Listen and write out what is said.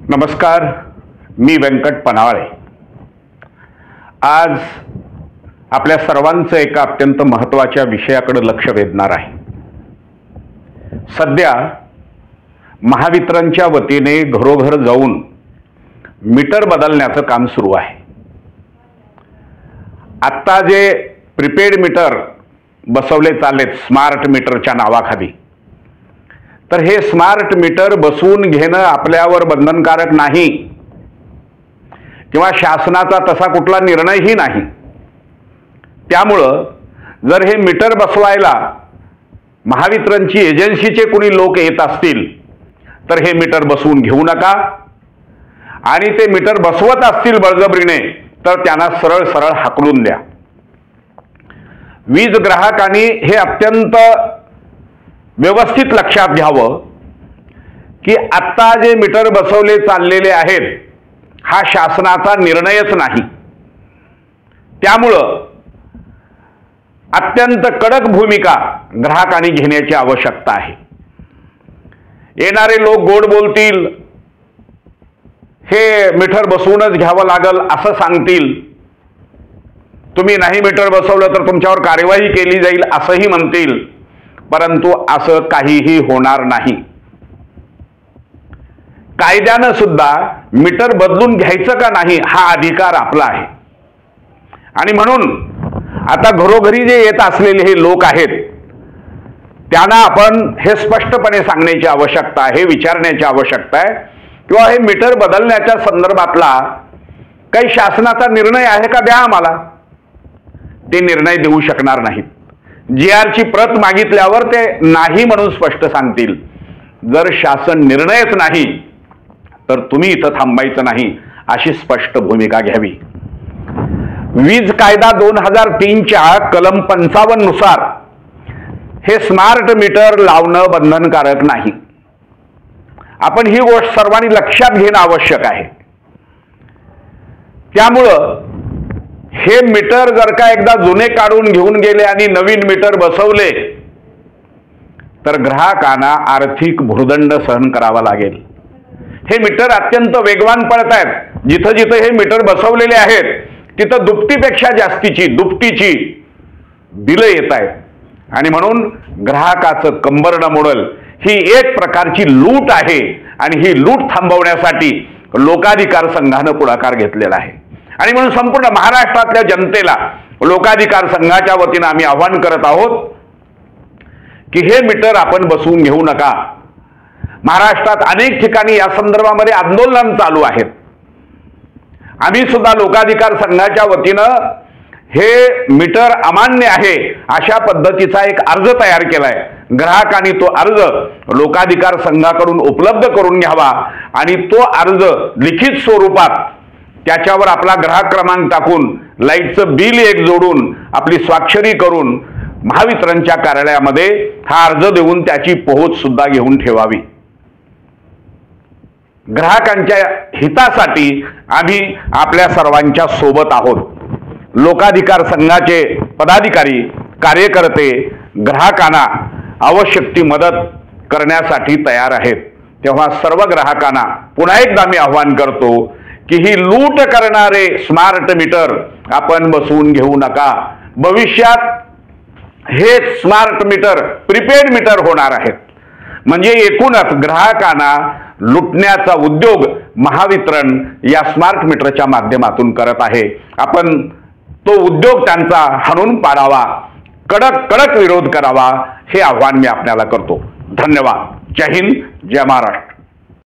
नमस्कार, मी वेंकट पनाळे। आज आपल्या सर्वांचं एका अत्यंत महत्त्वाच्या विषयाकडे लक्ष वेधणार आहे। सध्या महावितरणच्या वतीने घरोघर जाऊन मीटर बदलण्याचं काम सुरू आहे। आत्ता जे प्रीपेड मीटर बसवले चाललेत स्मार्ट मीटरच्या नावाखाली, तर हे स्मार्ट मीटर बसवून घेणं आपल्यावर बंधनकारक नाही किंवा शासनाचा तसा कुठला निर्णयही नाही। त्यामुळं जर हे मीटर बसवायला महावितरणची एजन्सीचे कुणी लोक येत असतील तर हे मीटर बसवून घेऊ नका, आणि ते मीटर बसवत असतील बळजबरीने तर त्यांना सरळ सरळ हाकलून द्या। वीज ग्राहकांनी हे अत्यंत व्यवस्थित लक्षात घ्यावं की आत्ता जे मीटर बसवले चाललेले आहेत हा शासनाचा निर्णयच नाही। त्यामुळं अत्यंत कडक भूमिका ग्राहकांनी घेण्याची आवश्यकता आहे। येणारे लोक गोड बोलतील, हे मीटर बसवूनच घ्यावं लागल असं सांगतील, तुम्ही नाही मीटर बसवलं तर तुमच्यावर कार्यवाही केली जाईल असंही म्हणतील, परंतु असं काहीही होणार नाही। कायद्यानं सुद्धा मीटर बदलून घ्यायचं का नाही हा अधिकार आपला आहे, आणि म्हणून आता घरोघरी जे येत असलेले हे लोक आहेत त्यांना आपण हे स्पष्टपणे सांगण्याची आवश्यकता आहे, विचारण्याची आवश्यकता आहे किंवा हे मीटर बदलण्याच्या संदर्भातला काही शासनाचा निर्णय आहे का, द्या आम्हाला। ते निर्णय देऊ शकणार नाहीत। GR ची प्रत मागितल्यावर ते नाही म्हणून स्पष्ट सांगतील। जर शासन निर्णयच नाही तर तुम्ही इथं थांबायचं नाही अशी स्पष्ट भूमिका घ्यावी। वीज कायदा 2003 च्या कलम 55 नुसार हे स्मार्ट मीटर लावणं बंधनकारक नाही। आपण ही गोष्ट सर्वांनी लक्षात घेणं आवश्यक आहे। त्यामुळं हे मीटर जर का एकदा जुने काढून घेऊन गेले आणि नवीन मीटर बसवले तर ग्राहकांना आर्थिक भुर्दंड सहन करावा लागेल। हे मीटर अत्यंत वेगवान पळत आहेत। जिथं जिथं हे मीटर बसवलेले आहेत तिथं दुपटीपेक्षा दुपटीची बिलं येत आहेत, आणि म्हणून ग्राहकाचं कंबरडं मोडल ही एक प्रकारची लूट आहे, आणि ही लूट थांबवण्यासाठी लोकाधिकार संघानं पुढाकार घेतलेला आहे। आणि म्हणून संपूर्ण महाराष्ट्रातल्या जनतेला लोकाधिकार संघाच्या वतीने आम्ही आवाहन करत आहोत की हे मीटर आपण बसवून घेऊ नका। महाराष्ट्रात अनेक ठिकाणी या संदर्भामध्ये आंदोलन चालू आहेत। आम्ही सुद्धा लोकाधिकार संघाच्या वतीनं हे मीटर अमान्य आहे अशा पद्धतीचा एक अर्ज तयार केलाय। ग्राहकांनी तो अर्ज लोकाधिकार संघाकडून उपलब्ध करून घ्यावा, आणि तो अर्ज लिखित स्वरूपात त्याच्यावर आपला ग्राहक क्रमांक टाकून लाईटचं बिल एक जोडून आपली स्वाक्षरी करून महावितरणच्या कार्यालयामध्ये हा अर्ज देऊन त्याची पोहोच सुद्धा घेऊन ठेवावी। ग्राहकांच्या हितासाठी आम्ही आपल्या सर्वांच्या सोबत आहोत। लोकाधिकार संघाचे पदाधिकारी, कार्यकर्ते ग्राहकांना आवश्यक ती मदत करण्यासाठी तयार आहेत। तेव्हा सर्व ग्राहकांना पुन्हा एकदा मी आवाहन करतो की ही लूट करणारे स्मार्ट मीटर आपण बसवून घेऊ नका। भविष्यात हे स्मार्ट मीटर प्रीपेड मीटर होणार आहेत, म्हणजे एकूणच ग्राहकांना लुटण्याचा उद्योग महावितरण या स्मार्ट मीटरच्या माध्यमातून करत आहे। आपण तो उद्योग त्यांचा हाणून पाडावा, कडक विरोध करावा, हे आव्हान मी आपल्याला करतो। धन्यवाद। जय हिंद, जय महाराष्ट्र।